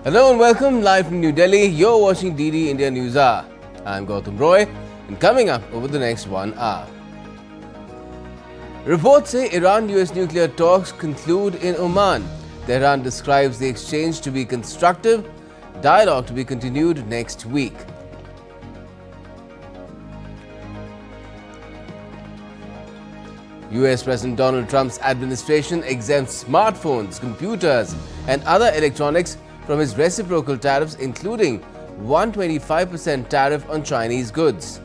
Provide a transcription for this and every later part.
Hello and welcome live from New Delhi. You're watching DD India NewsHour. I'm Gautam Roy, and coming up over the next 1 hour. Reports say Iran-US nuclear talks conclude in Oman. Tehran describes the exchange to be constructive, dialogue to be continued next week. US President Donald Trump's administration exempts smartphones, computers and other electronics from its reciprocal tariffs, including 125% tariff on Chinese goods.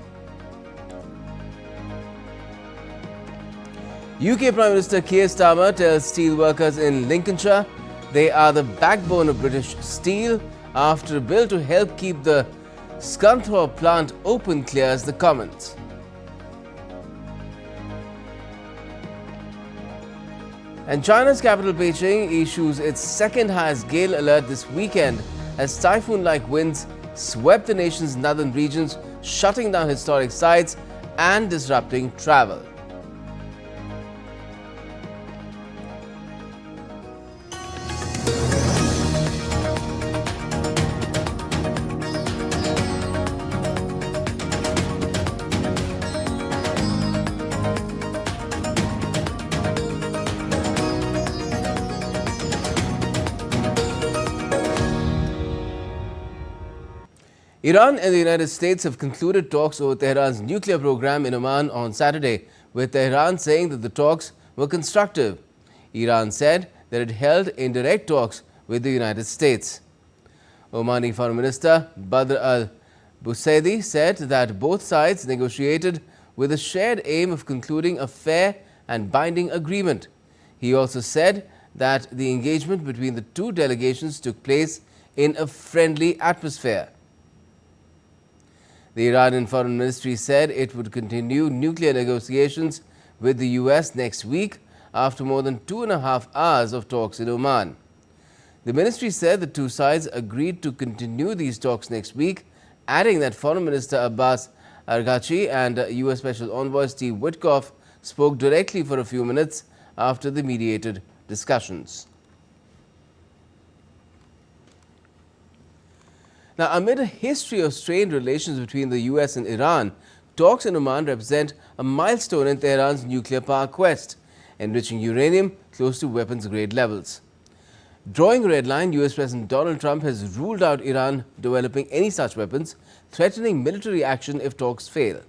UK Prime Minister Keir Starmer tells steel workers in Lincolnshire they are the backbone of British steel after a bill to help keep the Scunthorpe plant open clears the Commons. And China's capital Beijing issues its second highest gale alert this weekend as typhoon-like winds swept the nation's northern regions, shutting down historic sites and disrupting travel. Iran and the United States have concluded talks over Tehran's nuclear program in Oman on Saturday, with Tehran saying that the talks were constructive. Iran said that it held indirect talks with the United States. Omani Foreign Minister Badr al-Busaidi said that both sides negotiated with a shared aim of concluding a fair and binding agreement. He also said that the engagement between the two delegations took place in a friendly atmosphere. The Iranian Foreign Ministry said it would continue nuclear negotiations with the US next week after more than 2.5 hours of talks in Oman. The ministry said the two sides agreed to continue these talks next week, adding that Foreign Minister Abbas Araghchi and US Special Envoy Steve Witkoff spoke directly for a few minutes after the mediated discussions. Now, amid a history of strained relations between the US and Iran, talks in Oman represent a milestone in Tehran's nuclear power quest, enriching uranium close to weapons-grade levels. Drawing a red line, US President Donald Trump has ruled out Iran developing any such weapons, threatening military action if talks fail.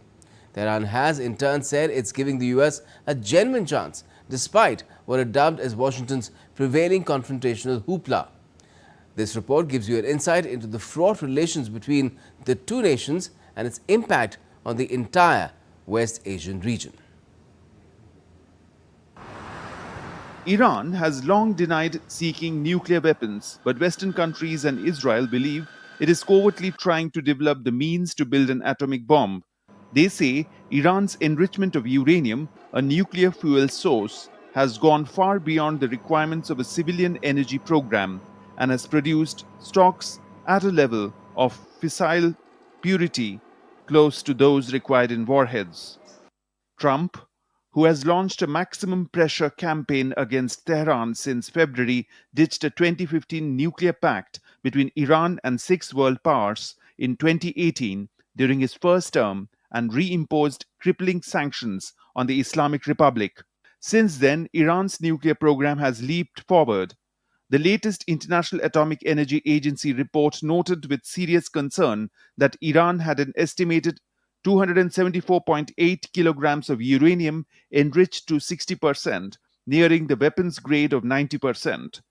Tehran has in turn said it's giving the US a genuine chance, despite what it dubbed as Washington's prevailing confrontational hoopla. This report gives you an insight into the fraught relations between the two nations and its impact on the entire West Asian region. Iran has long denied seeking nuclear weapons, but Western countries and Israel believe it is covertly trying to develop the means to build an atomic bomb. They say Iran's enrichment of uranium, a nuclear fuel source, has gone far beyond the requirements of a civilian energy program and has produced stocks at a level of fissile purity close to those required in warheads. Trump, who has launched a maximum pressure campaign against Tehran since February, ditched a 2015 nuclear pact between Iran and 6 world powers in 2018 during his first term and reimposed crippling sanctions on the Islamic Republic. Since then, Iran's nuclear program has leaped forward. The latest International Atomic Energy Agency report noted with serious concern that Iran had an estimated 274.8 kilograms of uranium enriched to 60%, nearing the weapons grade of 90%.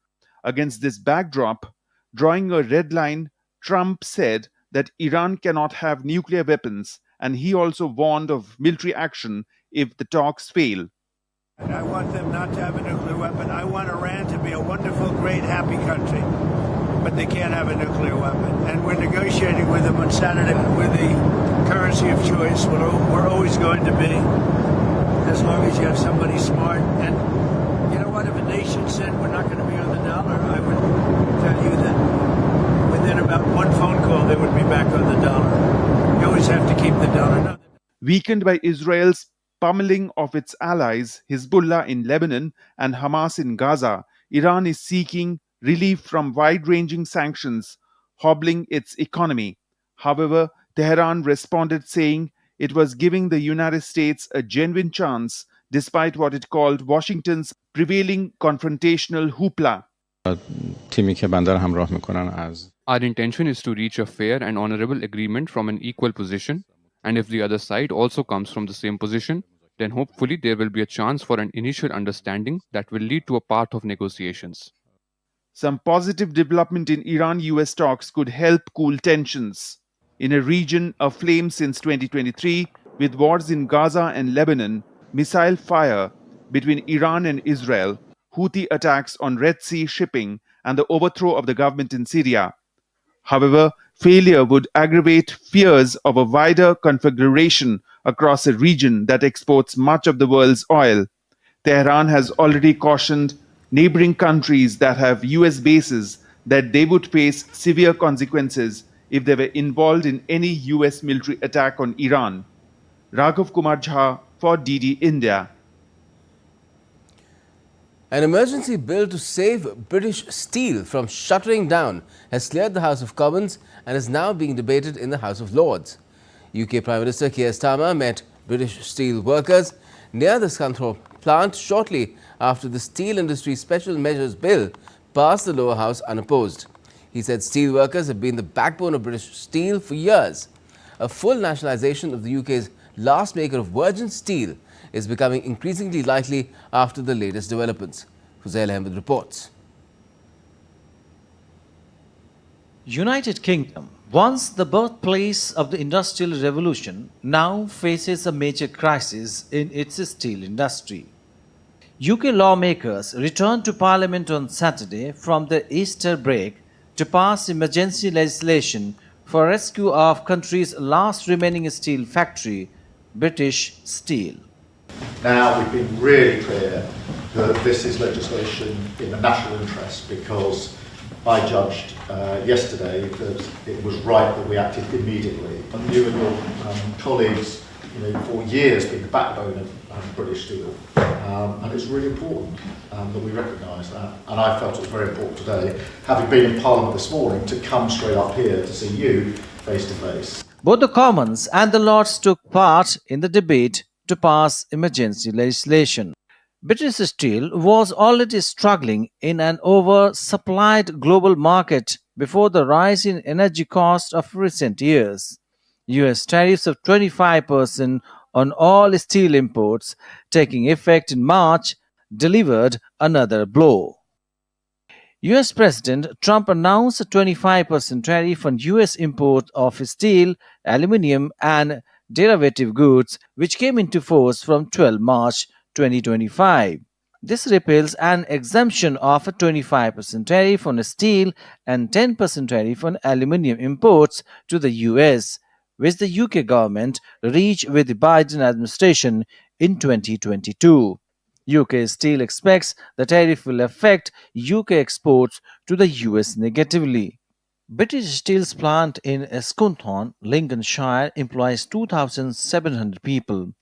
Against this backdrop, drawing a red line, Trump said that Iran cannot have nuclear weapons, and he also warned of military action if the talks fail. I want them not to have a nuclear weapon. I want Iran to be a wonderful, great, happy country. But they can't have a nuclear weapon. And we're negotiating with them on Saturday with the currency of choice. We're always going to be, as long as you have somebody smart. And you know what? If a nation said we're not going to be on the dollar, I would tell you that within about one phone call, they would be back on the dollar. You always have to keep the dollar. No. Weakened by Israel's pummeling of its allies, Hezbollah in Lebanon and Hamas in Gaza, Iran is seeking relief from wide-ranging sanctions hobbling its economy. However, Tehran responded saying it was giving the United States a genuine chance despite what it called Washington's prevailing confrontational hoopla. تیمی که بنده رو همراه میکنن از Our intention is to reach a fair and honorable agreement from an equal position, and if the other side also comes from the same position, then hopefully there will be a chance for an initial understanding that will lead to a path of negotiations. Some positive development in Iran-US talks could help cool tensions. In a region aflame since 2023, with wars in Gaza and Lebanon, missile fire between Iran and Israel, Houthi attacks on Red Sea shipping, and the overthrow of the government in Syria. However, failure would aggravate fears of a wider configuration across a region that exports much of the world's oil. Tehran has already cautioned neighboring countries that have US bases that they would face severe consequences if they were involved in any US military attack on Iran. Raghav Kumar Jha for DD India. An emergency bill to save British steel from shuttering down has cleared the House of Commons and is now being debated in the House of Lords. UK Prime Minister Keir Starmer met British steel workers near the Scunthorpe plant shortly after the Steel Industry Special Measures Bill passed the lower house unopposed. He said steel workers have been the backbone of British steel for years. A full nationalisation of the UK's last maker of virgin steel is becoming increasingly likely after the latest developments. Fuzail Ahmed reports. United Kingdom, once the birthplace of the Industrial Revolution, now faces a major crisis in its steel industry. UK lawmakers returned to Parliament on Saturday from the Easter break to pass emergency legislation for rescue of country's last remaining steel factory, British Steel. Now we've been really clear that this is legislation in the national interest because I judged yesterday that it was right that we acted immediately. And you and your colleagues, for years been the backbone of British Steel, and it's really important that we recognise that. And I felt it was very important today, having been in Parliament this morning, to come straight up here to see you face to face. Both the Commons and the Lords took part in the debate to pass emergency legislation. British Steel was already struggling in an oversupplied global market before the rise in energy costs of recent years. US tariffs of 25% on all steel imports taking effect in March delivered another blow. US President Trump announced a 25% tariff on US import of steel, aluminium and derivative goods, which came into force from 12 March 2025. This repeals an exemption of a 25% tariff on steel and 10% tariff on aluminium imports to the US, which the UK government reached with the Biden administration in 2022. UK Steel expects the tariff will affect UK exports to the US negatively. British Steel's plant in Scunthorpe, Lincolnshire, employs 2,700 people,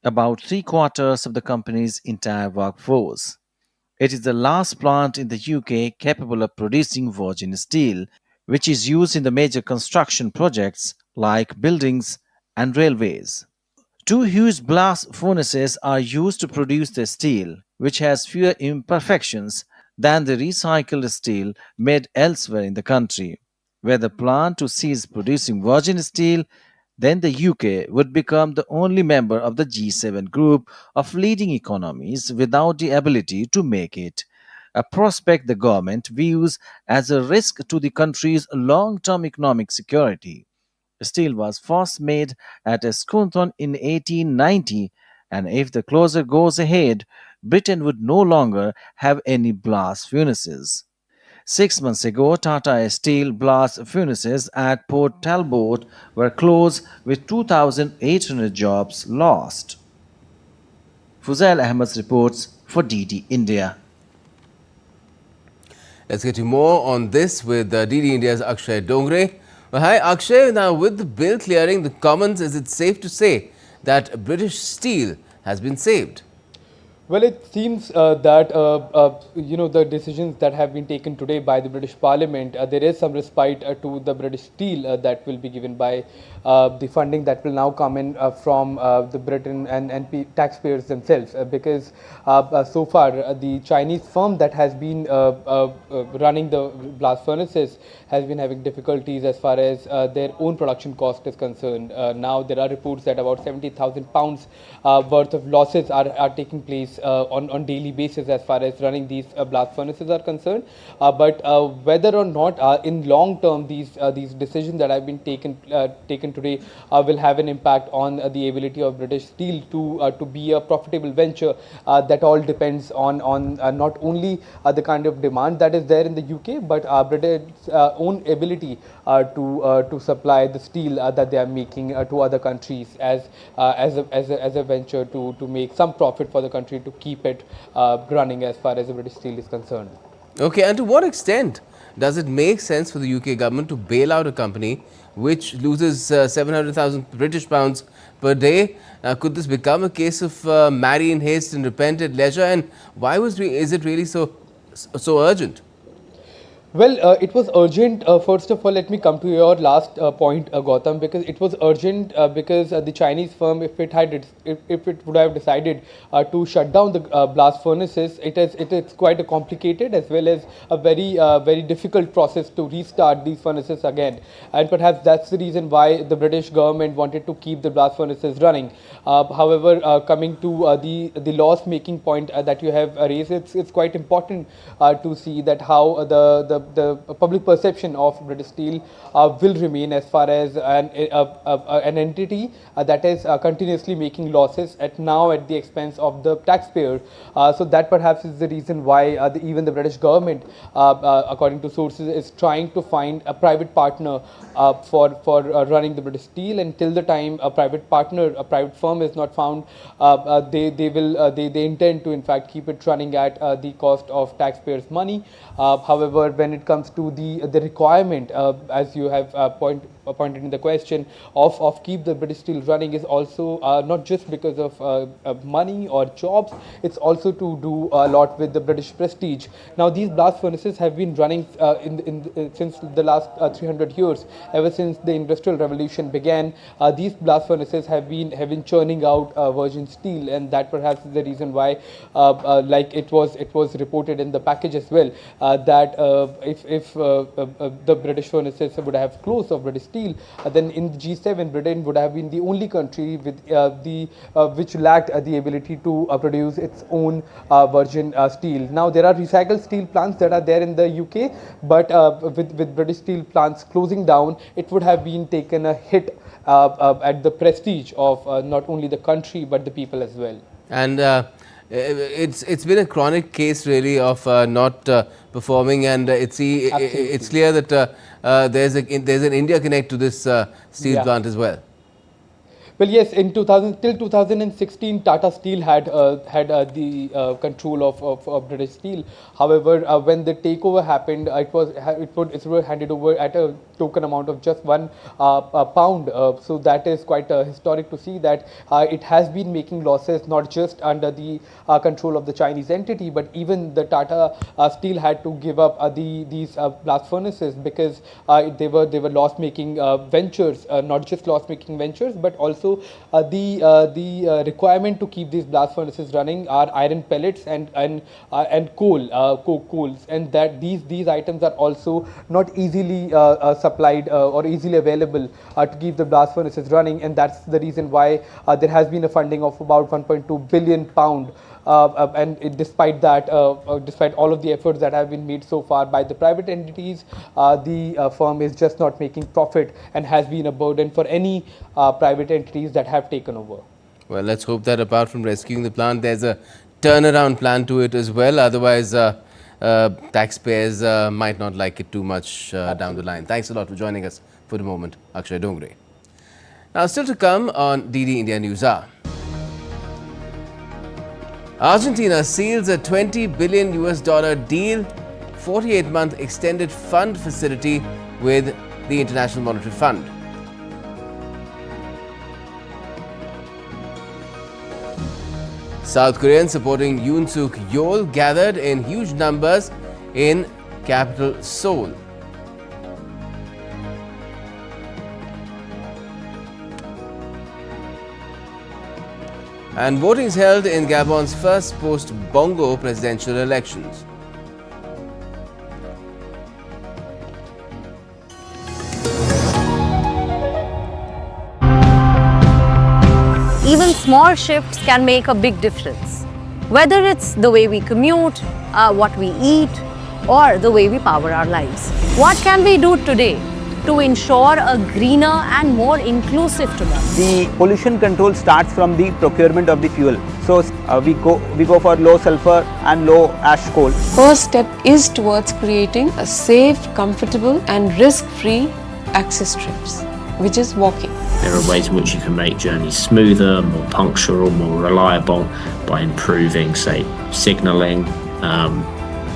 about three-quarters of the company's entire workforce. It is the last plant in the UK capable of producing virgin steel, which is used in the major construction projects like buildings and railways. Two huge blast furnaces are used to produce the steel, which has fewer imperfections than the recycled steel made elsewhere in the country. Were the plant to cease producing virgin steel, then the UK would become the only member of the G7 group of leading economies without the ability to make it, a prospect the government views as a risk to the country's long-term economic security. Steel was first made at Scunthorpe in 1890, and if the closure goes ahead, Britain would no longer have any blast furnaces. 6 months ago, Tata Steel blast furnaces at Port Talbot were closed with 2,800 jobs lost. Fuzail Ahmed reports for DD India. Let's get you more on this with DD India's Akshay Dongre. Well, hi Akshay, now with the bill clearing the Commons, is it safe to say that British steel has been saved? Well, it seems that the decisions that have been taken today by the British Parliament, there is some respite to the British Steel that will be given by the funding that will now come in from the Britain and taxpayers themselves, because so far the Chinese firm that has been running the blast furnaces has been having difficulties as far as their own production cost is concerned. Now there are reports that about £70,000 worth of losses are taking place on daily basis as far as running these blast furnaces are concerned. But whether or not in long term these decisions that have been taken today will have an impact on the ability of British Steel to be a profitable venture, that all depends on not only the kind of demand that is there in the UK, but Britain's own ability to supply the steel that they are making to other countries as a venture to make some profit for the country to keep it running as far as the British Steel is concerned. Okay, and to what extent does it make sense for the UK government to bail out a company which loses 700,000 British pounds per day? Could this become a case of marry in haste and repent at leisure? And why is it really so urgent? Well, it was urgent. First of all, let me come to your last point, Gautam, because it was urgent because the Chinese firm, if it would have decided to shut down the blast furnaces, it is quite a complicated as well as a very difficult process to restart these furnaces again. And perhaps that's the reason why the British government wanted to keep the blast furnaces running. However, coming to the loss-making point that you have raised, it's quite important to see that how the public perception of British Steel will remain as far as an entity that is continuously making losses at the expense of the taxpayer. So that perhaps is the reason why even the British government, according to sources, is trying to find a private partner for running the British Steel. And till the time a private firm is not found, they intend to in fact keep it running at the cost of taxpayers' money. However, when it comes to the requirement, as you have pointed in the question, of keep the British Steel running, is also not just because of money or jobs, it's also to do a lot with the British prestige. Now, these blast furnaces have been running since the last 300 years. Ever since the Industrial Revolution began, these blast furnaces have been churning out virgin steel, and that perhaps is the reason why, like it was reported in the package as well, that if the British furnaces would have closed of British Steel, then in the G7, Britain would have been the only country with which lacked the ability to produce its own virgin steel. Now, there are recycled steel plants that are there in the UK, but with British Steel plants closing down, it would have been taken a hit at the prestige of not only the country but the people as well. And it's been a chronic case really of not performing, and it's clear that there's an India connect to this steel plant as well. Well, yes, till 2016, Tata Steel had the control of British Steel. However, when the takeover happened, it was handed over at a token amount of just £1. So that is quite historic to see that it has been making losses not just under the control of the Chinese entity, but even the Tata Steel had to give up these blast furnaces because they were loss-making ventures, not just loss-making ventures, but also the requirement to keep these blast furnaces running are iron pellets and coals, and that these items are also not easily supplied or easily available to keep the blast furnaces running, and that's the reason why there has been a funding of about £1.2 billion. And despite that, despite all of the efforts that have been made so far by the private entities, the firm is just not making profit and has been a burden for any private entities that have taken over. Well, let's hope that apart from rescuing the plant, there's a turnaround plan to it as well. Otherwise, taxpayers might not like it too much down the line. Thanks a lot for joining us for the moment, Akshay Dongre. Now, still to come on DD India NewsHour. Argentina seals a $20 billion deal, 48-month extended fund facility with the International Monetary Fund. South Koreans supporting Yoon Suk Yeol gathered in huge numbers in capital Seoul. And voting is held in Gabon's first post-Bongo presidential elections. Even small shifts can make a big difference. Whether it's the way we commute, what we eat, or the way we power our lives. What can we do today to ensure a greener and more inclusive tomorrow? The pollution control starts from the procurement of the fuel. So we go for low sulfur and low ash coal. First step is towards creating a safe, comfortable and risk-free access trips, which is walking. There are ways in which you can make journeys smoother, more punctual, more reliable by improving, say, signalling,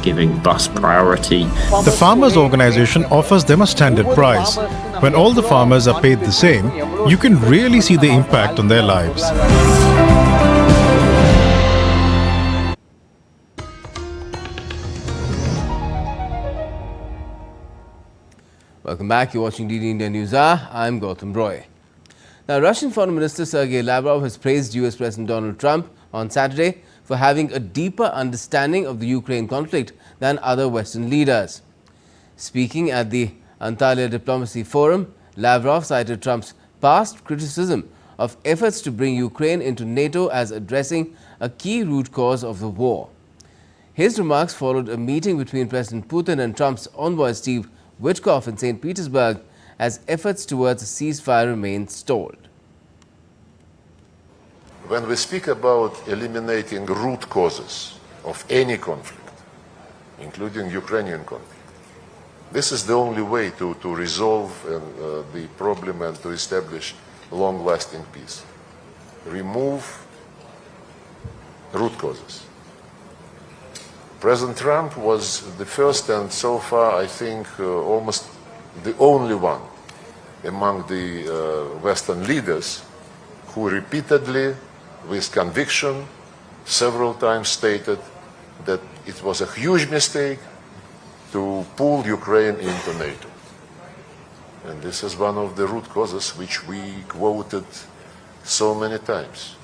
giving bus priority. The farmers' organization offers them a standard price. When all the farmers are paid the same, you can really see the impact on their lives. Welcome back. You're watching DD India NewsHour. I'm Gautam Roy. Now, Russian Foreign Minister Sergei Lavrov has praised US President Donald Trump on Saturday for having a deeper understanding of the Ukraine conflict than other Western leaders. Speaking at the Antalya Diplomacy Forum, Lavrov cited Trump's past criticism of efforts to bring Ukraine into NATO as addressing a key root cause of the war. His remarks followed a meeting between President Putin and Trump's envoy Steve Witkoff in St. Petersburg as efforts towards a ceasefire remain stalled. When we speak about eliminating root causes of any conflict, including Ukrainian conflict, this is the only way to resolve the problem and to establish long-lasting peace. Remove root causes. President Trump was the first and so far, I think, almost the only one among the Western leaders who repeatedly, with conviction, several times stated that it was a huge mistake to pull Ukraine into NATO. And this is one of the root causes which we quoted so many times.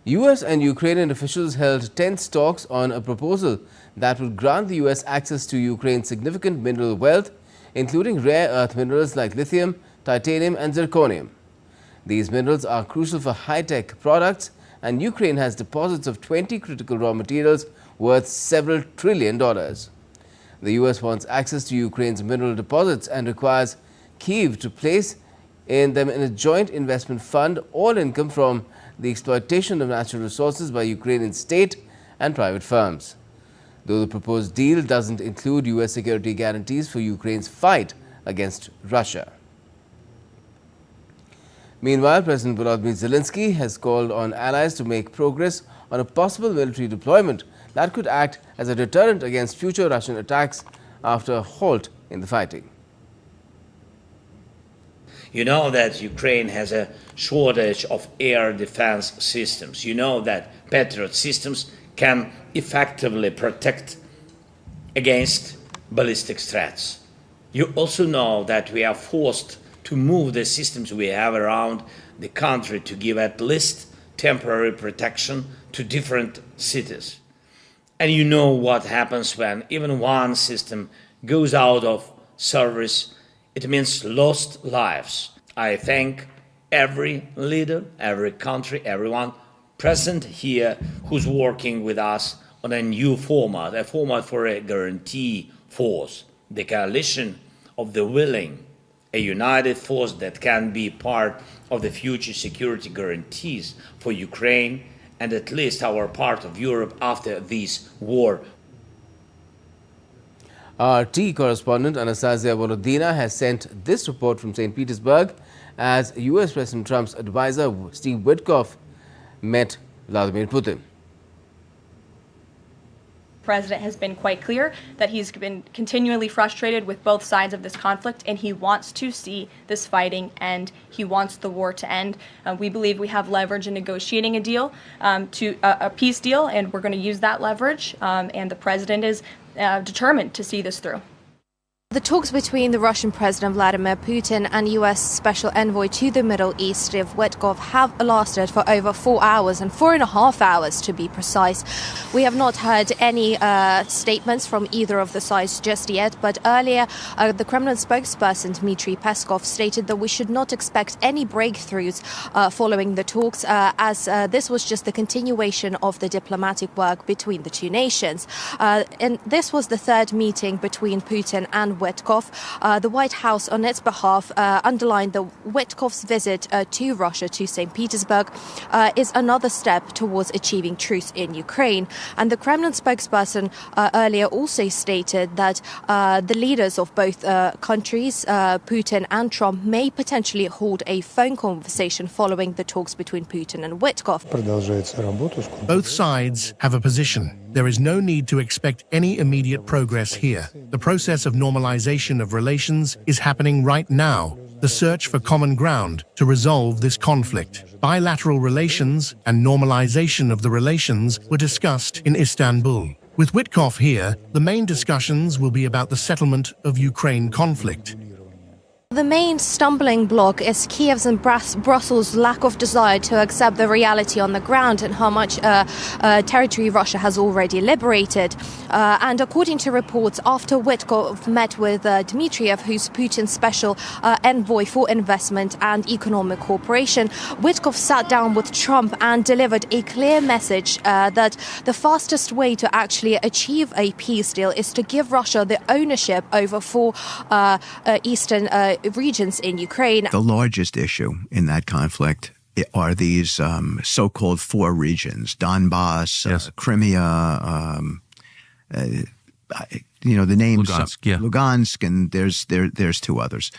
US and Ukrainian officials held tense talks on a proposal that would grant the US access to Ukraine's significant mineral wealth, including rare earth minerals like lithium, titanium and zirconium. These minerals are crucial for high-tech products, and Ukraine has deposits of 20 critical raw materials worth several $1 trillion. The US wants access to Ukraine's mineral deposits and requires Kyiv to place them in a joint investment fund all income from the exploitation of natural resources by Ukrainian state and private firms. Though the proposed deal doesn't include US security guarantees for Ukraine's fight against Russia. Meanwhile, President Volodymyr Zelensky has called on allies to make progress on a possible military deployment that could act as a deterrent against future Russian attacks after a halt in the fighting. You know that Ukraine has a shortage of air defense systems. You know that Patriot systems can effectively protect against ballistic threats. You also know that we are forced to move the systems we have around the country to give at least temporary protection to different cities. And you know what happens when even one system goes out of service. It means lost lives. I thank every leader, every country, everyone present here who's working with us on a new format, a format for a guarantee force, the coalition of the willing, a united force that can be part of the future security guarantees for Ukraine and at least our part of Europe after this war. RT correspondent Anastasia Volodina has sent this report from St. Petersburg as US President Trump's advisor Steve Witkoff met Vladimir Putin. President has been quite clear that he's been continually frustrated with both sides of this conflict, and he wants to see this fighting end. He wants the war to end. We believe we have leverage in negotiating a deal, a peace deal, and we're going to use that leverage. And the president is determined to see this through. The talks between the Russian President Vladimir Putin and US Special Envoy to the Middle East, Steve Witkoff, have lasted for over 4 hours, and 4.5 hours to be precise. We have not heard any statements from either of the sides just yet, but earlier the Kremlin spokesperson Dmitry Peskov stated that we should not expect any breakthroughs following the talks, as this was just the continuation of the diplomatic work between the two nations. And this was the third meeting between Putin and Witkoff. The White House, on its behalf, underlined that Witkoff's visit to Russia, to St. Petersburg, is another step towards achieving truce in Ukraine. And the Kremlin spokesperson earlier also stated that the leaders of both countries, Putin and Trump, may potentially hold a phone conversation following the talks between Putin and Witkoff. Both sides have a position. There is no need to expect any immediate progress here. The process of normalization of relations is happening right now. The search for common ground to resolve this conflict. Bilateral relations and normalization of the relations were discussed in Istanbul. With Witkoff here, the main discussions will be about the settlement of Ukraine conflict. The main stumbling block is Kiev's and Brussels' lack of desire to accept the reality on the ground and how much territory Russia has already liberated. And according to reports, after Witkoff met with Dmitriev, who's Putin's special envoy for investment and economic cooperation, Witkoff sat down with Trump and delivered a clear message that the fastest way to actually achieve a peace deal is to give Russia the ownership over 4 eastern regions in Ukraine. The largest issue in that conflict are these so-called 4 regions: Donbass, Crimea, the names Lugansk, and there's 2 others.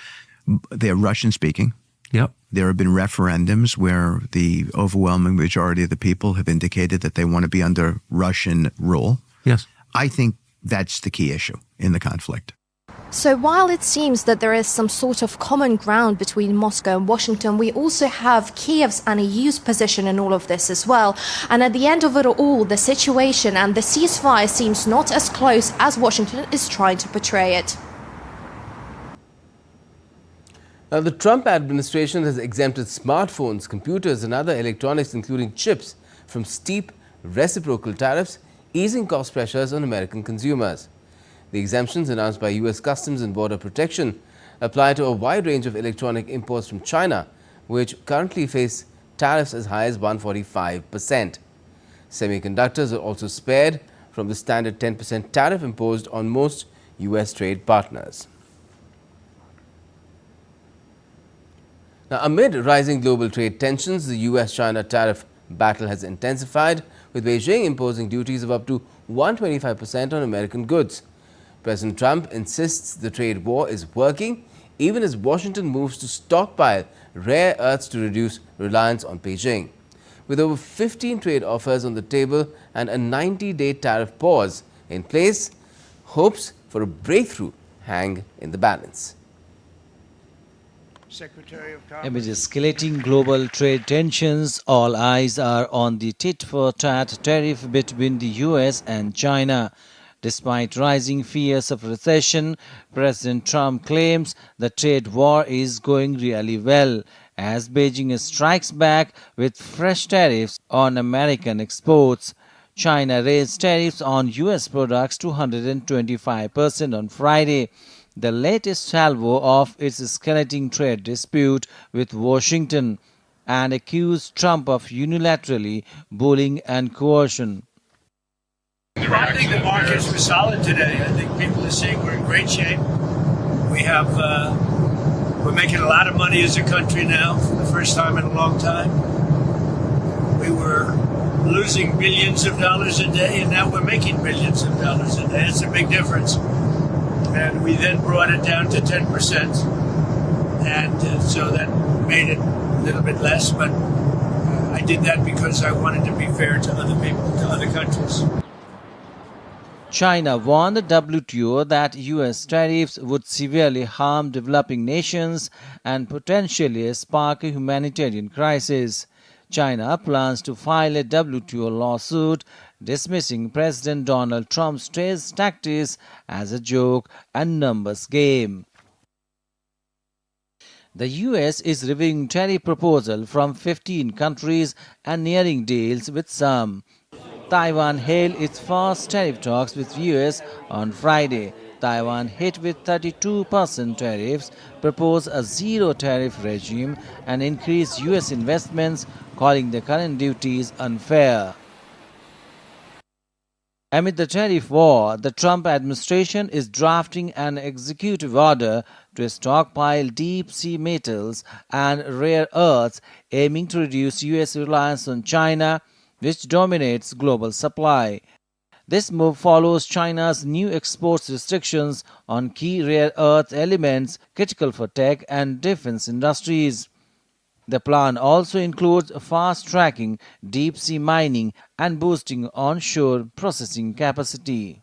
They're Russian-speaking. Yep. There have been referendums where the overwhelming majority of the people have indicated that they want to be under Russian rule. Yes. I think that's the key issue in the conflict. So while it seems that there is some sort of common ground between Moscow and Washington, we also have Kiev's and EU's position in all of this as well. And at the end of it all, the situation and the ceasefire seems not as close as Washington is trying to portray it. Now, the Trump administration has exempted smartphones, computers and other electronics, including chips, from steep reciprocal tariffs, easing cost pressures on American consumers. The exemptions announced by U.S. Customs and Border Protection apply to a wide range of electronic imports from China, which currently face tariffs as high as 145%. Semiconductors are also spared from the standard 10% tariff imposed on most U.S. trade partners. Now, amid rising global trade tensions, the U.S.-China tariff battle has intensified, with Beijing imposing duties of up to 125% on American goods. President Trump insists the trade war is working, even as Washington moves to stockpile rare earths to reduce reliance on Beijing. With over 15 trade offers on the table and a 90-day tariff pause in place, hopes for a breakthrough hang in the balance. Amid escalating global trade tensions, all eyes are on the tit-for-tat tariff between the US and China. Despite rising fears of recession, President Trump claims the trade war is going really well as Beijing strikes back with fresh tariffs on American exports. China raised tariffs on US products to 125% on Friday, the latest salvo of its escalating trade dispute with Washington, and accused Trump of unilaterally bullying and coercion. I think the markets were solid today. I think people are seeing we're in great shape. We're making a lot of money as a country now for the first time in a long time. We were losing billions of dollars a day, and now we're making billions of dollars a day. It's a big difference. And we then brought it down to 10%. And so that made it a little bit less, but I did that because I wanted to be fair to other people, to other countries. China warned the WTO that US tariffs would severely harm developing nations and potentially spark a humanitarian crisis. China plans to file a WTO lawsuit dismissing President Donald Trump's trade tactics as a joke and numbers game. The US is reviewing tariff proposals from 15 countries and nearing deals with some. Taiwan held its first tariff talks with US on Friday. Taiwan, hit with 32% tariffs, proposed a zero-tariff regime and increased US investments, calling the current duties unfair. Amid the tariff war, the Trump administration is drafting an executive order to stockpile deep-sea metals and rare earths, aiming to reduce US reliance on China, which dominates global supply. This move follows China's new export restrictions on key rare earth elements critical for tech and defense industries. The plan also includes fast-tracking deep-sea mining and boosting onshore processing capacity.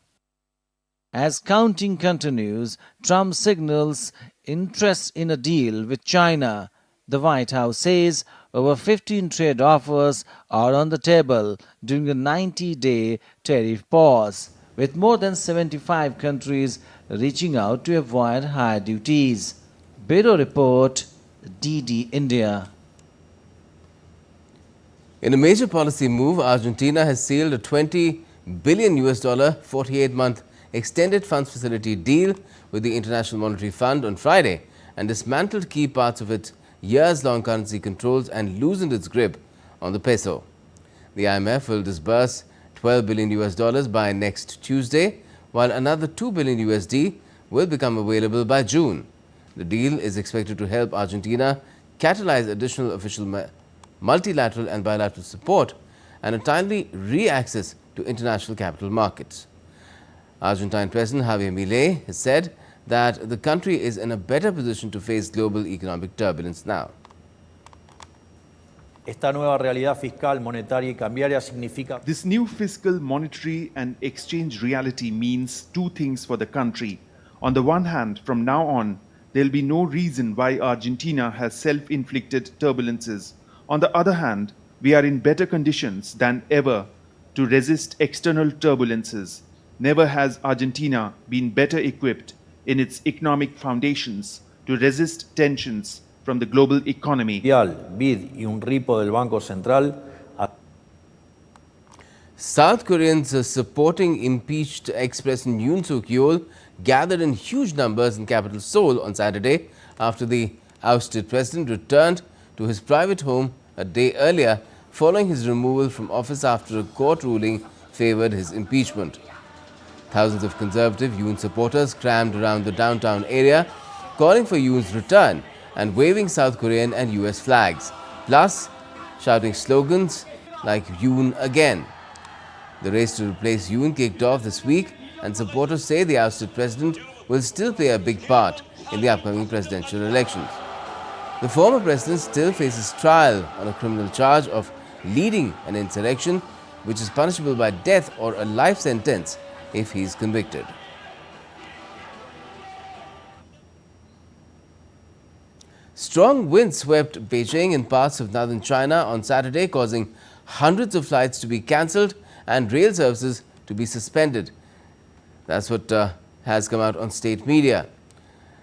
As counting continues, Trump signals interest in a deal with China. The White House says over 15 trade offers are on the table during the 90-day tariff pause, with more than 75 countries reaching out to avoid higher duties. Bureau Report, DD India. In a major policy move, Argentina has sealed a $20 billion 48-month extended funds facility deal with the International Monetary Fund on Friday and dismantled key parts of its years-long currency controls and loosened its grip on the peso. The IMF will disburse $12 billion by next Tuesday, while another $2 billion will become available by June. The deal is expected to help Argentina catalyze additional official multilateral and bilateral support and a timely re-access to international capital markets. Argentine President Javier Milei has said that the country is in a better position to face global economic turbulence now. This new fiscal, monetary and exchange reality means two things for the country. On the one hand, from now on, there will be no reason why Argentina has self-inflicted turbulences. On the other hand, we are in better conditions than ever to resist external turbulences. Never has Argentina been better equipped in its economic foundations to resist tensions from the global economy. South Koreans supporting impeached ex-President Yoon Suk-yeol gathered in huge numbers in capital Seoul on Saturday after the ousted president returned to his private home a day earlier following his removal from office after a court ruling favored his impeachment. Thousands of conservative Yoon supporters crammed around the downtown area, calling for Yoon's return and waving South Korean and US flags, plus shouting slogans like Yoon again. The race to replace Yoon kicked off this week, and supporters say the ousted president will still play a big part in the upcoming presidential elections. The former president still faces trial on a criminal charge of leading an insurrection, which is punishable by death or a life sentence if he is convicted. Strong winds swept Beijing and parts of northern China on Saturday, causing hundreds of flights to be cancelled and rail services to be suspended. That's what has come out on state media.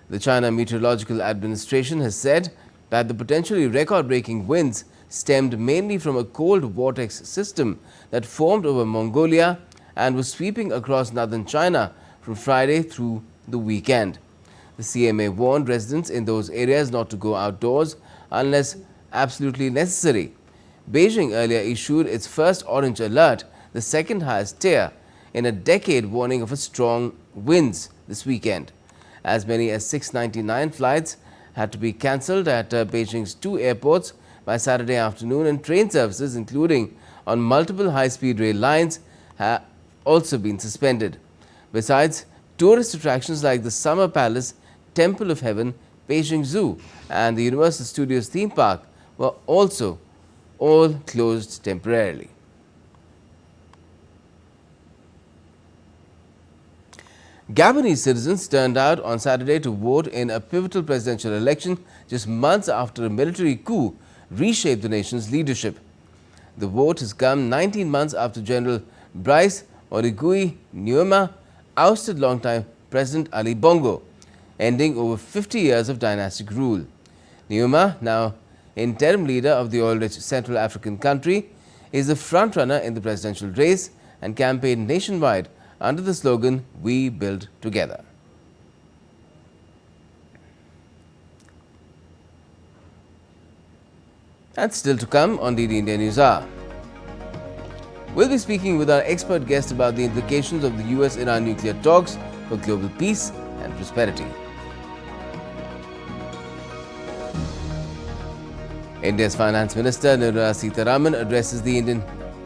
The China Meteorological Administration has said that the potentially record-breaking winds stemmed mainly from a cold vortex system that formed over Mongolia and was sweeping across northern China from Friday through the weekend. The CMA warned residents in those areas not to go outdoors unless absolutely necessary. Beijing earlier issued its first orange alert, the second highest tier in a decade, warning of strong winds this weekend. As many as 699 flights had to be cancelled at Beijing's 2 airports by Saturday afternoon, and train services, including on multiple high-speed rail lines, have also been suspended. Besides, tourist attractions like the Summer Palace, Temple of Heaven, Beijing Zoo and the Universal Studios theme park were also all closed temporarily. Gabonese citizens turned out on Saturday to vote in a pivotal presidential election just months after a military coup reshaped the nation's leadership. The vote has come 19 months after General Brice Oligui Nguema ousted longtime President Ali Bongo, ending over 50 years of dynastic rule. Nguema, now interim leader of the oil-rich Central African country, is the frontrunner in the presidential race and campaigned nationwide under the slogan, "We Build Together." And still to come on DD India NewsHour. We'll be speaking with our expert guest about the implications of the US-Iran nuclear talks for global peace and prosperity. India's Finance Minister Nirmala Sitharaman addresses the Indian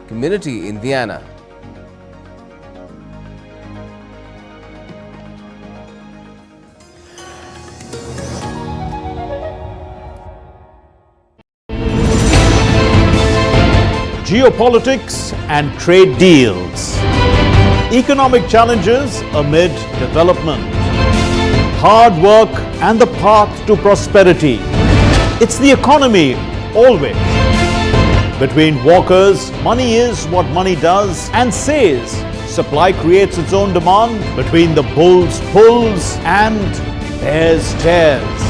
community in Vienna. Geopolitics and trade deals. Economic challenges amid development. Hard work and the path to prosperity. It's the economy, always. Between walkers, money is what money does and says. Supply creates its own demand. Between the bulls pulls and bears tears.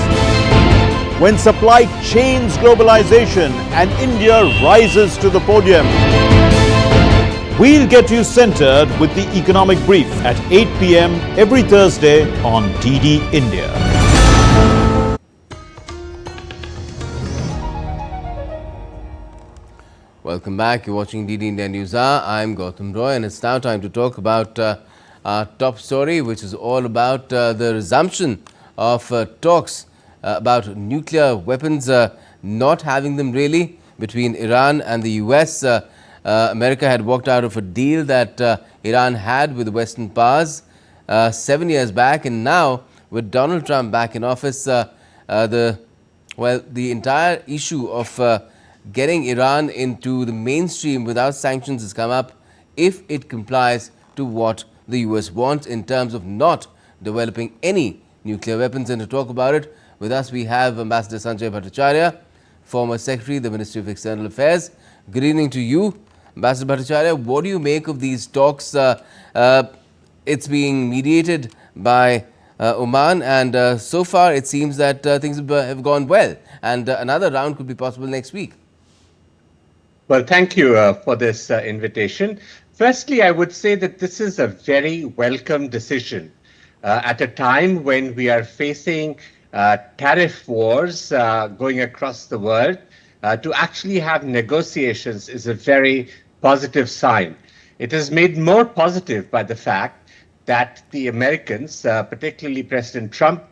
When supply chains globalization and India rises to the podium. We'll get you centered with the Economic Brief at 8 p.m. every Thursday on DD India. Welcome back. You're watching DD India NewsHour. I'm Gautam Roy, and it's now time to talk about our top story, which is all about the resumption of talks about nuclear weapons, not having them really between Iran and the US. America had walked out of a deal that Iran had with the Western powers 7 years back, and now with Donald Trump back in office, the entire issue of getting Iran into the mainstream without sanctions has come up if it complies to what the US wants in terms of not developing any nuclear weapons. And to talk about it, with us we have Ambassador Sanjay Bhattacharya, former Secretary, the Ministry of External Affairs. Good evening to you, Ambassador Bhattacharya. What do you make of these talks? It's being mediated by Oman, and so far it seems that things have gone well, and another round could be possible next week. Well, thank you for this invitation. Firstly, I would say that this is a very welcome decision at a time when we are facing tariff wars going across the world. To actually have negotiations is a very positive sign. It is made more positive by the fact that the Americans, particularly President Trump,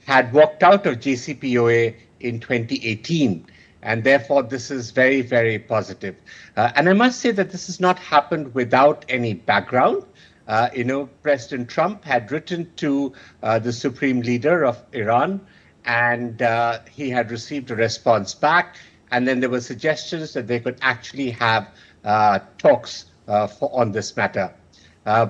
had walked out of JCPOA in 2018. And therefore, this is very, very positive. And I must say that this has not happened without any background. President Trump had written to the Supreme Leader of Iran, and he had received a response back. And then there were suggestions that they could actually have talks on this matter.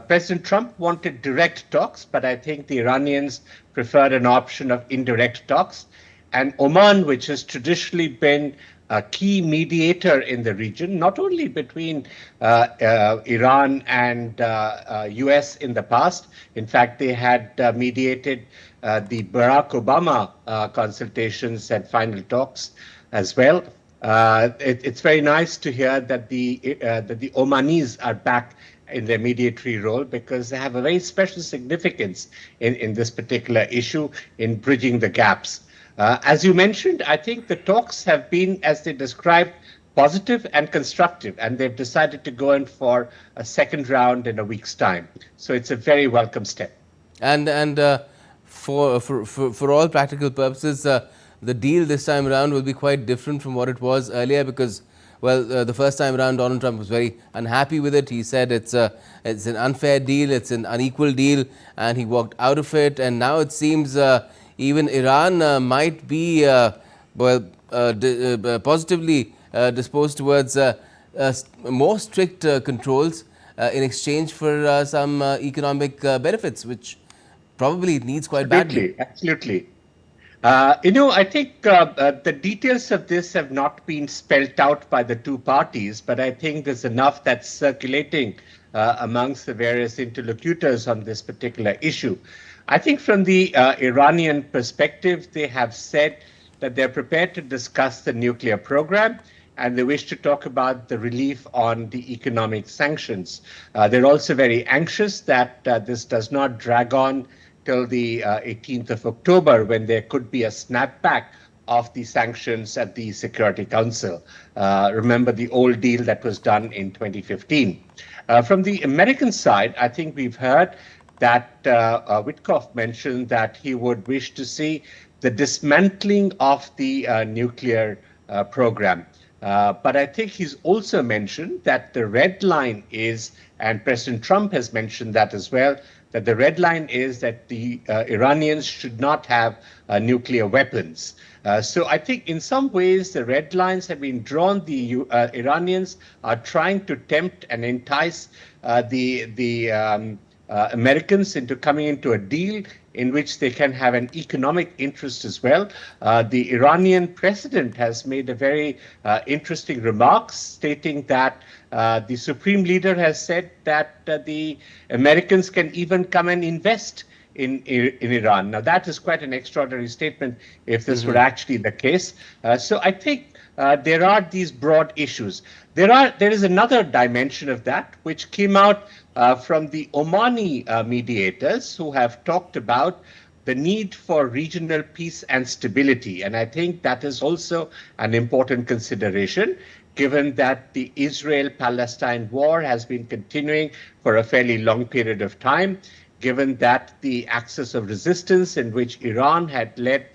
President Trump wanted direct talks, but I think the Iranians preferred an option of indirect talks. And Oman, which has traditionally been a key mediator in the region, not only between Iran and US in the past. In fact, they had mediated the Barack Obama consultations and final talks as well. It's very nice to hear that the Omanis are back in their mediatory role, because they have a very special significance in this particular issue in bridging the gaps. As you mentioned, I think the talks have been, as they described, positive and constructive, and they've decided to go in for a second round in a week's time. So it's a very welcome step. And for all practical purposes, the deal this time around will be quite different from what it was earlier, because, well, the first time around Donald Trump was very unhappy with it. He said it's an unfair deal, it's an unequal deal, and he walked out of it. And now it seems even Iran might be positively disposed towards more strict controls in exchange for some economic benefits, which probably needs quite badly. Absolutely. I think the details of this have not been spelt out by the two parties, but I think there's enough that's circulating amongst the various interlocutors on this particular issue. I think from the Iranian perspective, they have said that they're prepared to discuss the nuclear program and they wish to talk about the relief on the economic sanctions. They're also very anxious that this does not drag on till the 18th of October, when there could be a snapback of the sanctions at the Security Council. Remember the old deal that was done in 2015. From the American side, I think we've heard that Witkoff mentioned that he would wish to see the dismantling of the nuclear program. But I think he's also mentioned that the red line is, and President Trump has mentioned that as well, that the red line is that the Iranians should not have nuclear weapons. So I think in some ways the red lines have been drawn. The Iranians are trying to tempt and entice the Americans into coming into a deal in which they can have an economic interest as well. The Iranian president has made a very interesting remark stating that the supreme leader has said that the Americans can even come and invest in Iran. Now that is quite an extraordinary statement if this were actually the case. So I think there are these broad issues. There is another dimension of that which came out from the Omani mediators who have talked about the need for regional peace and stability. And I think that is also an important consideration, given that the Israel-Palestine war has been continuing for a fairly long period of time, given that the axis of resistance in which Iran had led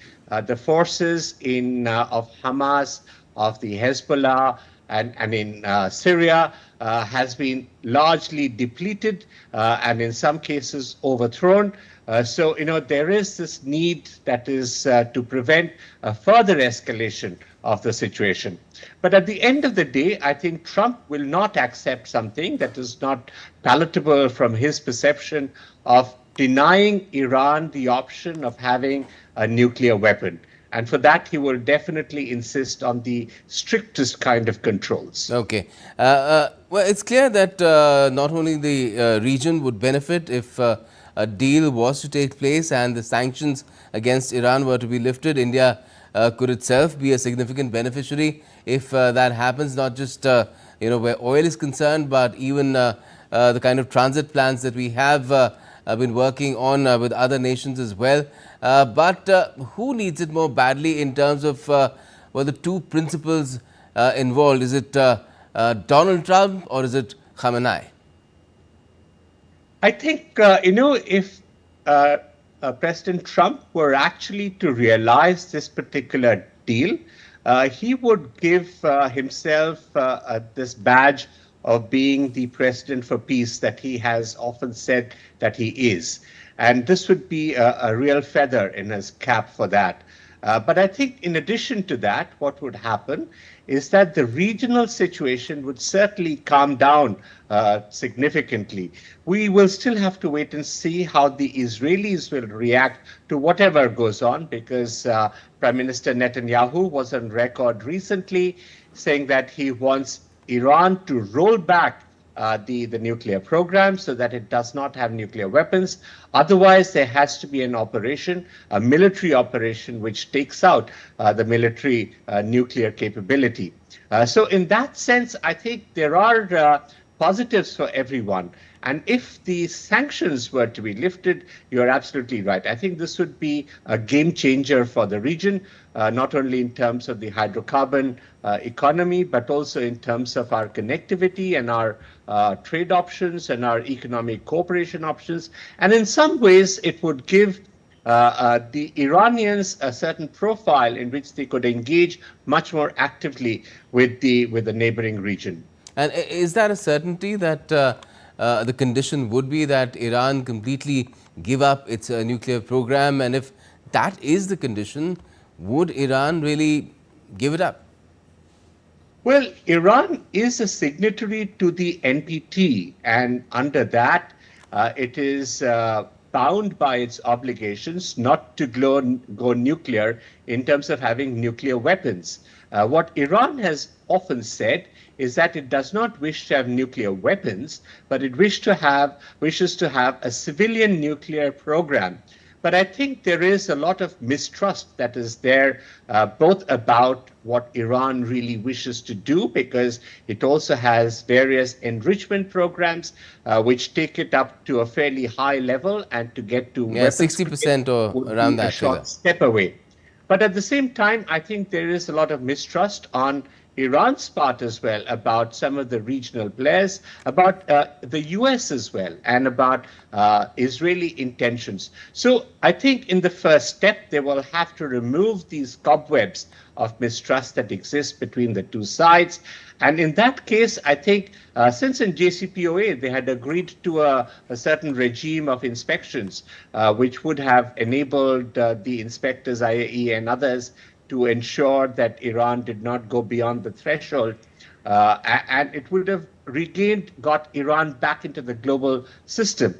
the forces of Hamas, of the Hezbollah, and in Syria has been largely depleted and in some cases overthrown. So, there is this need that is to prevent a further escalation of the situation. But at the end of the day, I think Trump will not accept something that is not palatable from his perception of denying Iran the option of having a nuclear weapon. And for that, he will definitely insist on the strictest kind of controls. Okay. Well, it's clear that not only the region would benefit if a deal was to take place and the sanctions against Iran were to be lifted. India could itself be a significant beneficiary if that happens, not just where oil is concerned, but even the kind of transit plans that we have been working on with other nations as well. But who needs it more badly in terms of the two principles involved? Is it Donald Trump or is it Khamenei? I think, if President Trump were actually to realize this particular deal, he would give himself this badge of being the president for peace that he has often said that he is. And this would be a real feather in his cap for that. But I think in addition to that, what would happen is that the regional situation would certainly calm down significantly. We will still have to wait and see how the Israelis will react to whatever goes on, because Prime Minister Netanyahu was on record recently saying that he wants Iran to roll back the nuclear program so that it does not have nuclear weapons. Otherwise, there has to be an operation, a military operation, which takes out the military nuclear capability. So in that sense, I think there are positives for everyone. And if the sanctions were to be lifted, you're absolutely right. I think this would be a game changer for the region, not only in terms of the hydrocarbon economy, but also in terms of our connectivity and our trade options and our economic cooperation options. And in some ways, it would give the Iranians a certain profile in which they could engage much more actively with the neighboring region. And is that a certainty that the condition would be that Iran completely give up its nuclear program? And if that is the condition, would Iran really give it up? Well, Iran is a signatory to the NPT, and under that, it is bound by its obligations not to go nuclear in terms of having nuclear weapons. What Iran has often said is that it does not wish to have nuclear weapons, but it wishes to have a civilian nuclear program. But I think there is a lot of mistrust that is there, both about what Iran really wishes to do, because it also has various enrichment programs which take it up to a fairly high level, and to get to 60% or around that a short step away. But at the same time, I think there is a lot of mistrust on Iran's part as well, about some of the regional players, about the US as well, and about Israeli intentions. So I think in the first step, they will have to remove these cobwebs of mistrust that exist between the two sides. And in that case, I think since in JCPOA they had agreed to a certain regime of inspections, which would have enabled the inspectors, IAE and others, to ensure that Iran did not go beyond the threshold, and it would have got Iran back into the global system.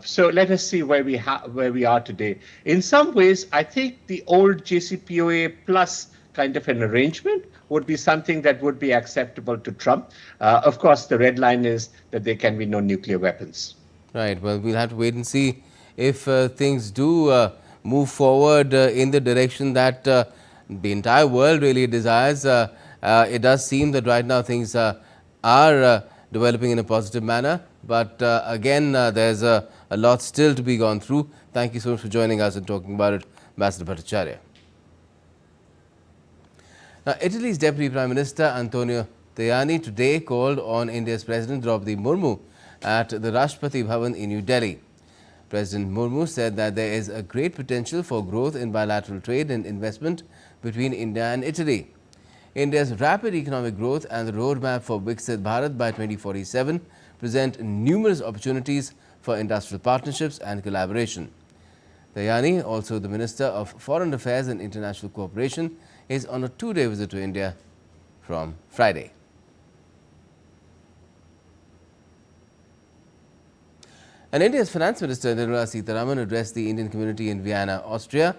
So let us see where we are today. In some ways, I think the old JCPOA plus kind of an arrangement would be something that would be acceptable to Trump. Of course, the red line is that there can be no nuclear weapons. Right. Well, we'll have to wait and see if things do move forward in the direction that the entire world really desires. It does seem that right now things are developing in a positive manner, but again, there's a lot still to be gone through. Thank you so much for joining us and talking about it, Ambassador Bhattacharya. Now, Italy's Deputy Prime Minister Antonio Tajani today called on India's President Draupadi Murmu at the Rashtrapati Bhavan in New Delhi. President Murmu said that there is a great potential for growth in bilateral trade and investment between India and Italy. India's rapid economic growth and the roadmap for Viksit Bharat by 2047 present numerous opportunities for industrial partnerships and collaboration. Tajani, also the Minister of Foreign Affairs and International Cooperation, is on a two-day visit to India from Friday. And India's Finance Minister Nirmala Sitharaman addressed the Indian community in Vienna, Austria.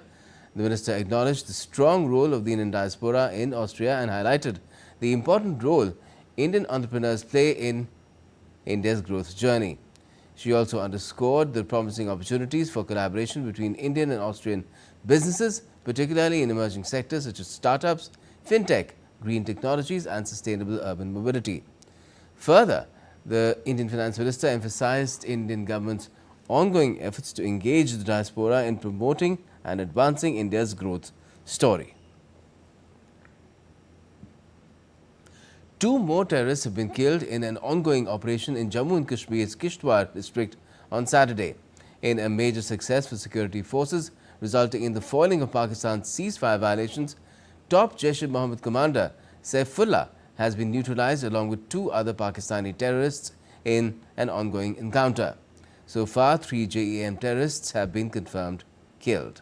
The minister acknowledged the strong role of the Indian diaspora in Austria and highlighted the important role Indian entrepreneurs play in India's growth journey. She also underscored the promising opportunities for collaboration between Indian and Austrian businesses, particularly in emerging sectors such as startups, fintech, green technologies and sustainable urban mobility. Further, the Indian Finance Minister emphasized Indian government's ongoing efforts to engage the diaspora in promoting and advancing India's growth story. 2 more terrorists have been killed in an ongoing operation in Jammu and Kashmir's Kishtwar district on Saturday, in a major success for security forces, resulting in the foiling of Pakistan's ceasefire violations. Top Jaish-e-Mohammed commander Saifullah has been neutralized along with 2 other Pakistani terrorists in an ongoing encounter. So far, 3 JEM terrorists have been confirmed killed.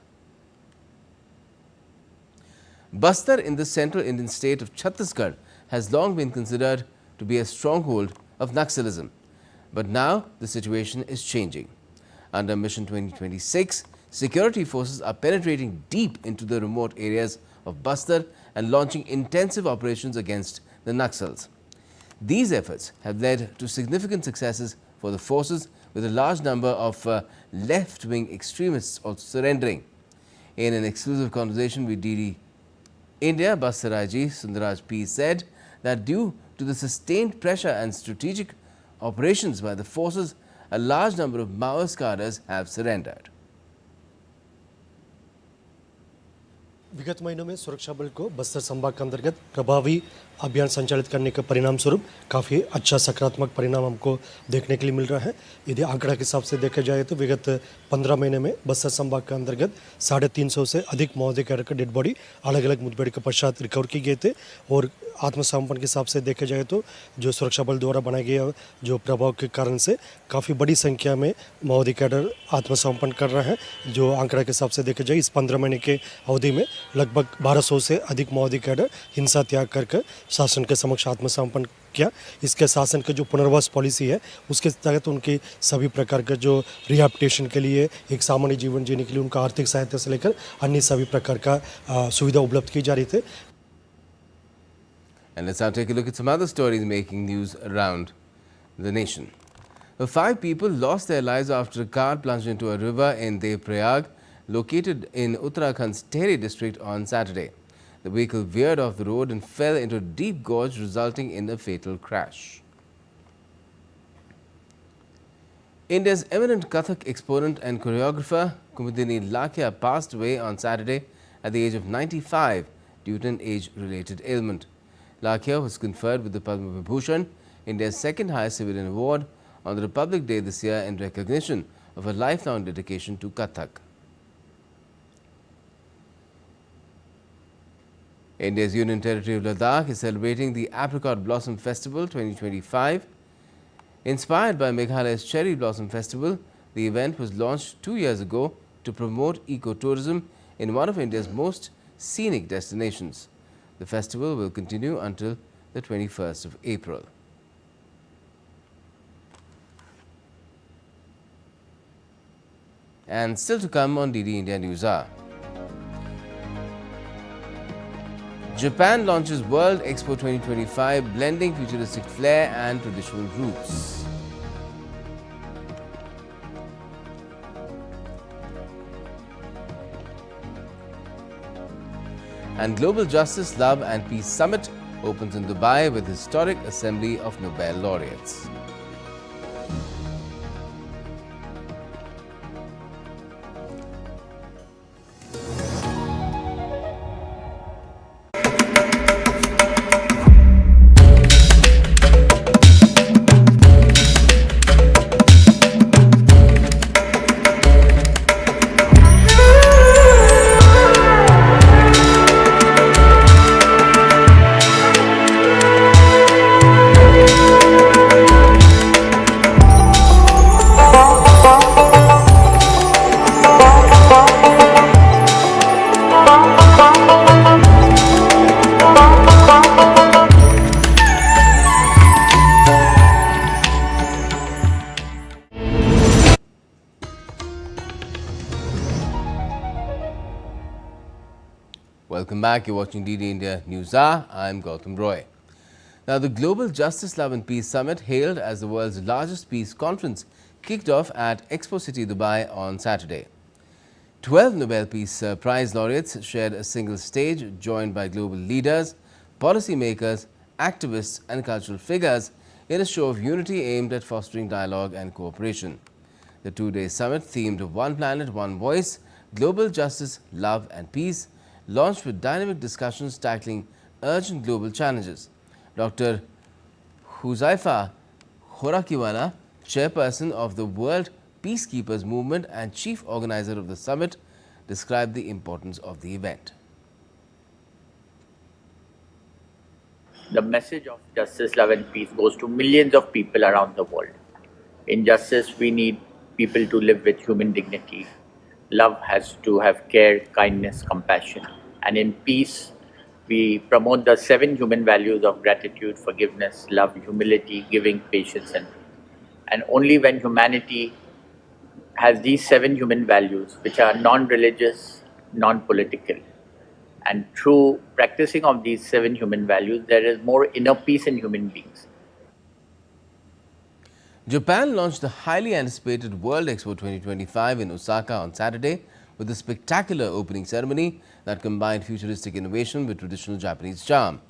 Bastar in the central Indian state of Chhattisgarh has long been considered to be a stronghold of Naxalism. But now the situation is changing. Under Mission 2026, security forces are penetrating deep into the remote areas of Bastar and launching intensive operations against the Naxals. These efforts have led to significant successes for the forces, with a large number of left-wing extremists also surrendering. In an exclusive conversation with DD India, Bastar IG Sundaraj P said that due to the sustained pressure and strategic operations by the forces, a large number of Maoist cadres have surrendered. विगत महीनों में सुरक्षा बल को बस्तर संभाग के अंतर्गत प्रभावी अभियान संचालित करने के परिणाम स्वरूप काफ़ी अच्छा सकारात्मक परिणाम हमको देखने के लिए मिल रहा है। यदि आंकड़ा के हिसाब से देखा जाए तो विगत 15 महीने में बस्तर संभाग के अंतर्गत 350 से अधिक माओवादी कैडर का डेड बॉडी अलग अलग मुठभेड़ के पश्चात रिकवर किए गए थे। और आत्मसमर्पण के हिसाब से देखा जाए तो जो सुरक्षा बल द्वारा बनाए गए जो प्रभाव के कारण से काफ़ी बड़ी संख्या में माओवादी कैडर आत्मसमर्पण कर रहे हैं। जो आंकड़ा के हिसाब से देखे जाए इस 15 महीने के अवधि में लगभग 1200 से अधिक माओवादी कैडर हिंसा त्याग करके शासन के समक्ष आत्मसमर्पण किया। इसके शासन का जो पुनर्वास पॉलिसी है उसके तहत उनकी सभी प्रकार का जो रिहैबिलिटेशन के लिए एक सामान्य जीवन जीने के लिए उनका आर्थिक सहायता से लेकर अन्य सभी प्रकार का सुविधा उपलब्ध की जा रही थी। And let's now take a look at some other stories making news around the nation. 5 people lost their lives after a car plunged into a river in Dev-Prayag, located in Uttarakhand's Tehri district on Saturday. The vehicle veered off the road and fell into a deep gorge, resulting in a fatal crash. India's eminent Kathak exponent and choreographer Kumudini Lakhia passed away on Saturday at the age of 95 due to an age-related ailment. Lakhia was conferred with the Padma Vibhushan, India's second highest civilian award, on the Republic Day this year in recognition of her lifelong dedication to Kathak. India's Union Territory of Ladakh is celebrating the Apricot Blossom Festival 2025. Inspired by Meghalaya's Cherry Blossom Festival, the event was launched 2 years ago to promote ecotourism in one of India's most scenic destinations. The festival will continue until the 21st of April. And still to come on DD India NewsHour. Japan launches World Expo 2025, blending futuristic flair and traditional roots. And Global Justice, Love and Peace Summit opens in Dubai with historic assembly of Nobel laureates. Welcome back. You're watching DD India NewsHour. I'm Gautam Roy. Now, the Global Justice, Love and Peace Summit, hailed as the world's largest peace conference, kicked off at Expo City, Dubai on Saturday. 12 Nobel Peace Prize laureates shared a single stage, joined by global leaders, policymakers, activists and cultural figures in a show of unity aimed at fostering dialogue and cooperation. The two-day summit, themed One Planet, One Voice, Global Justice, Love and Peace, launched with dynamic discussions tackling urgent global challenges. Dr. Huzaifa Horakiwala, chairperson of the World Peacekeepers Movement and chief organizer of the summit, described the importance of the event. The message of justice, love and peace goes to millions of people around the world. In justice, we need people to live with human dignity. Love has to have care, kindness, compassion. And in peace, we promote the 7 human values of gratitude, forgiveness, love, humility, giving, patience, and only when humanity has these 7 human values, which are non-religious, non-political, and through practicing of these 7 human values, there is more inner peace in human beings. Japan launched the highly anticipated World Expo 2025 in Osaka on Saturday with a spectacular opening ceremony that combined futuristic innovation with traditional Japanese charm.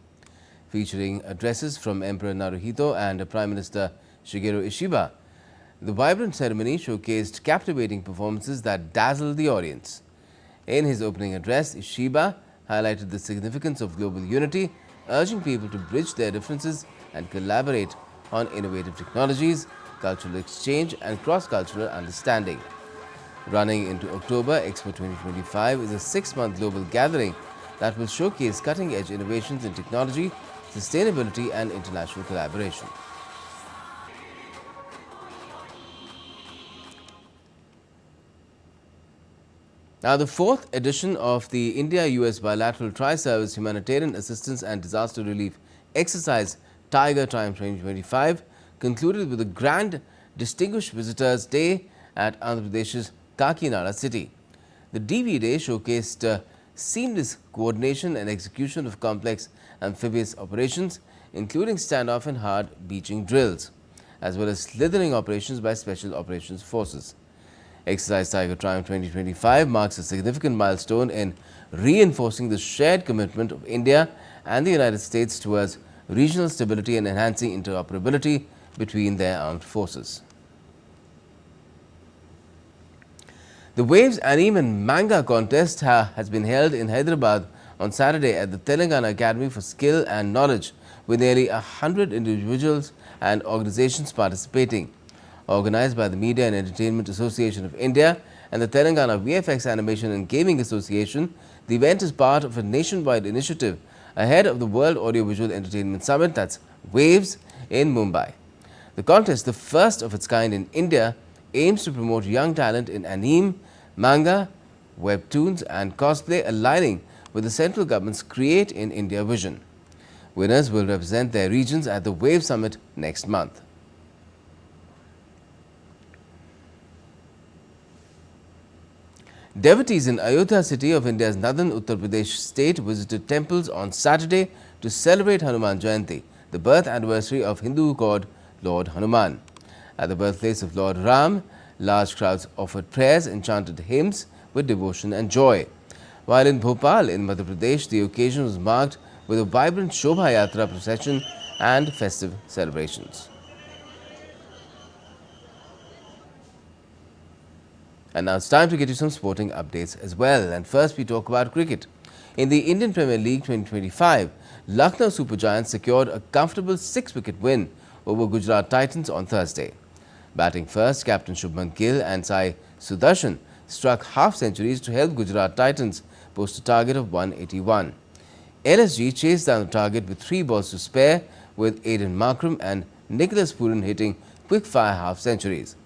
Featuring addresses from Emperor Naruhito and Prime Minister Shigeru Ishiba, the vibrant ceremony showcased captivating performances that dazzled the audience. In his opening address, Ishiba highlighted the significance of global unity, urging people to bridge their differences and collaborate on innovative technologies, cultural exchange and cross-cultural understanding. Running into October, Expo 2025 is a 6-month global gathering that will showcase cutting-edge innovations in technology, sustainability and international collaboration. Now, the fourth edition of the India-US Bilateral Tri-Service Humanitarian Assistance and Disaster Relief Exercise Tiger Triumph 2025 concluded with a grand Distinguished Visitors Day at Andhra Pradesh's Kakinada city. The DV Day showcased seamless coordination and execution of complex amphibious operations, including standoff and hard beaching drills, as well as slithering operations by Special Operations Forces. Exercise Tiger Triumph 2025 marks a significant milestone in reinforcing the shared commitment of India and the United States towards regional stability and enhancing interoperability between their armed forces. The Waves Anime and Manga contest has been held in Hyderabad on Saturday at the Telangana Academy for Skill and Knowledge, with nearly 100 individuals and organizations participating. Organized by the Media and Entertainment Association of India and the Telangana VFX Animation and Gaming Association, the event is part of a nationwide initiative ahead of the World Audiovisual Entertainment Summit, that's WAVES, in Mumbai. The contest, the first of its kind in India, aims to promote young talent in anime, manga, webtoons and cosplay, aligning with the central government's Create in India vision. Winners will represent their regions at the WAVE Summit next month. Devotees in Ayodhya city of India's northern Uttar Pradesh state visited temples on Saturday to celebrate Hanuman Jayanti, the birth anniversary of Hindu god Lord Hanuman. At the birthplace of Lord Ram, large crowds offered prayers and chanted hymns with devotion and joy. While in Bhopal in Madhya Pradesh, the occasion was marked with a vibrant Shobha Yatra procession and festive celebrations. And now it's time to get you some sporting updates as well. And first we talk about cricket. In the Indian Premier League 2025, Lucknow Super Giants secured a comfortable 6-wicket win over Gujarat Titans on Thursday. Batting first, Captain Shubman Gill and Sai Sudarshan struck half-centuries to help Gujarat Titans post a target of 181. LSG chased down the target with 3 balls to spare, with Aiden Markram and Nicholas Pooran hitting quick-fire half-centuries.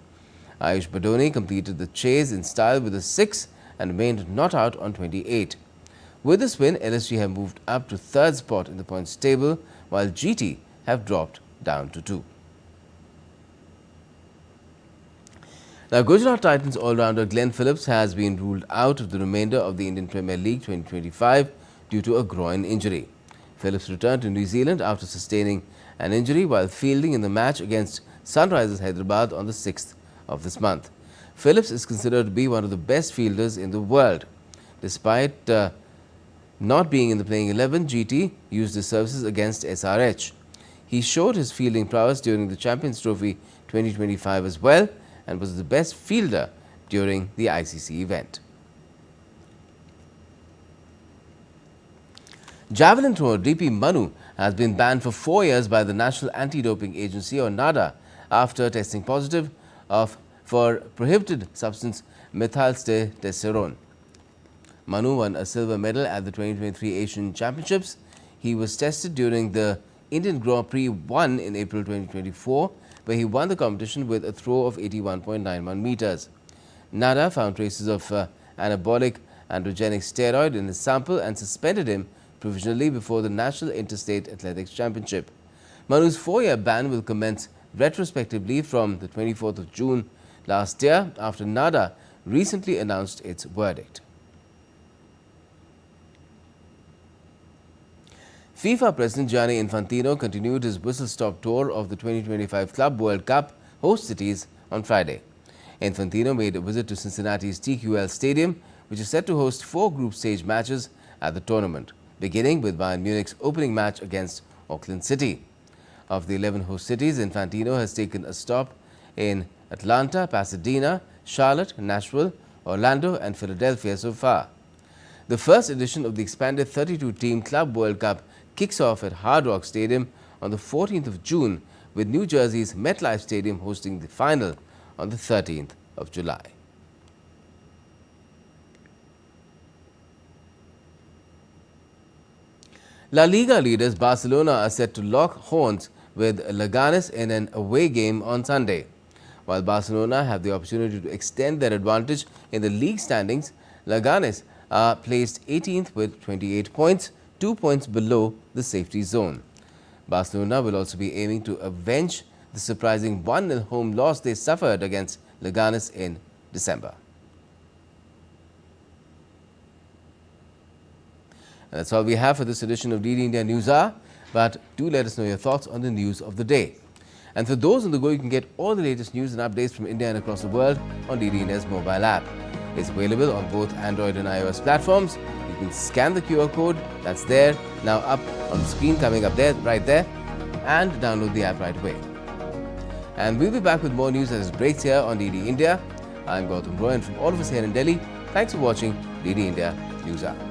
Ayush Badoni completed the chase in style with a 6 and remained not out on 28. With this win, LSG have moved up to 3rd spot in the points table, while GT have dropped down to 2. Now, Gujarat Titans all-rounder Glenn Phillips has been ruled out of the remainder of the Indian Premier League 2025 due to a groin injury. Phillips returned to New Zealand after sustaining an injury while fielding in the match against Sunrisers Hyderabad on the 6th of this month. Phillips is considered to be one of the best fielders in the world. Despite not being in the playing 11, GT used his services against SRH. He showed his fielding prowess during the Champions Trophy 2025 as well and was the best fielder during the ICC event. Javelin thrower DP Manu has been banned for 4 years by the National Anti-Doping Agency or NADA after testing positive for prohibited substance methyltestosterone. Manu won a silver medal at the 2023 Asian Championships. He was tested during the Indian Grand Prix 1 in April 2024, where he won the competition with a throw of 81.91 meters. NADA found traces of anabolic androgenic steroid in his sample and suspended him provisionally before the National Interstate Athletics Championship. Manu's 4-year ban will commence retrospectively from the 24th of June last year after NADA recently announced its verdict. FIFA President Gianni Infantino continued his whistle-stop tour of the 2025 Club World Cup host cities on Friday. Infantino made a visit to Cincinnati's TQL Stadium, which is set to host 4 group stage matches at the tournament, beginning with Bayern Munich's opening match against Auckland City. Of the 11 host cities, Infantino has taken a stop in Atlanta, Pasadena, Charlotte, Nashville, Orlando and Philadelphia so far. The first edition of the expanded 32-team Club World Cup kicks off at Hard Rock Stadium on the 14th of June, with New Jersey's MetLife Stadium hosting the final on the 13th of July. La Liga leaders Barcelona are set to lock horns with Leganes in an away game on Sunday. While Barcelona have the opportunity to extend their advantage in the league standings, Leganes are placed 18th with 28 points, 2 points below the safety zone. Barcelona will also be aiming to avenge the surprising 1-0 home loss they suffered against Leganes in December. And that's all we have for this edition of DD India NewsHour, but do let us know your thoughts on the news of the day. And for those on the go, you can get all the latest news and updates from India and across the world on DD India's mobile app. It's available on both Android and iOS platforms. You can scan the QR code that's there, now up on the screen, coming up there, right there, and download the app right away. And we'll be back with more news as it breaks here on DD India. I'm Gautam Roy, and from all of us here in Delhi, thanks for watching DD India NewsHour.